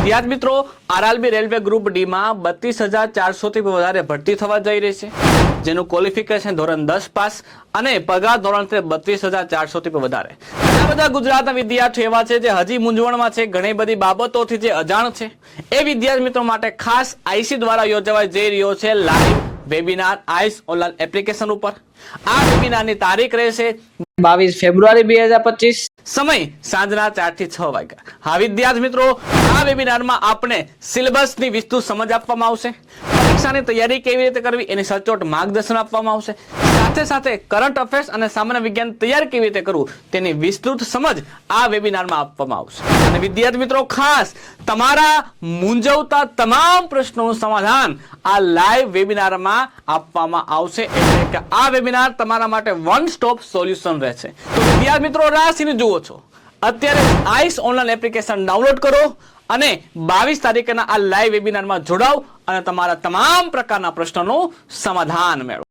વિદ્યાર્થી મિત્રો, RRB railway group D માં 32,400 થી વધારે ભરતી થવા જઈ રહી છે, જેનું ક્વોલિફિકેશન ધોરણ 10 પાસ અને પગાર ધોરણ 32,400 થી વધારે. ઘણા બધા ગુજરાતના વિદ્યાર્થીઓ એવા છે જે હજી મૂંઝવણમાં છે, ઘણી બધી બાબતોથી જે અજાણ છે. એ વિદ્યાર્થી મિત્રો માટે ખાસ આઈસી દ્વારા યોજાવા જઈ રહ્યો છે લાઈવ વેબિનાર આઈસ ઓનલાઈન એપ્લિકેશન ઉપર. આ વેબિનારની તારીખ રહેશે 22 ફેબ્રુઆરી 2025. સમય સાંજના 4 થી 6 વાગ્યા. હા વિદ્યાર્થી મિત્રો, આ વેબિનારમાં આપણે સિલેબસની વિસ્તૃત સમજ આપવામાં આવશે, પરીક્ષાની તૈયારી કેવી રીતે કરવી એની સચોટ માર્ગદર્શન આપવામાં આવશે, સાથે સાથે કરંટ અફેર્સ અને સામાન્ય વિજ્ઞાન તૈયાર કેવી રીતે કરવું તેની વિસ્તૃત સમજ આ વેબિનારમાં આપવામાં આવશે. અને વિદ્યાર્થી મિત્રો, ખાસ તમારા મૂંઝવતા તમામ પ્રશ્નોનું સમાધાન આ લાઈવ વેબિનારમાં આપવામાં આવશે. એટલે કે આ વેબિનાર તમારા માટે વન સ્ટોપ સોલ્યુશન રહેશે. તો વિદ્યાર્થી મિત્રો, રાશિને જુઓ છો, અત્યારે આઈસ ઓનલાઈન એપ્લિકેશન ડાઉનલોડ કરો અને 22 તારીખના આ લાઈવ વેબિનારમાં જોડાઓ અને તમારા તમામ પ્રકારના પ્રશ્નોનું સમાધાન મેળવો.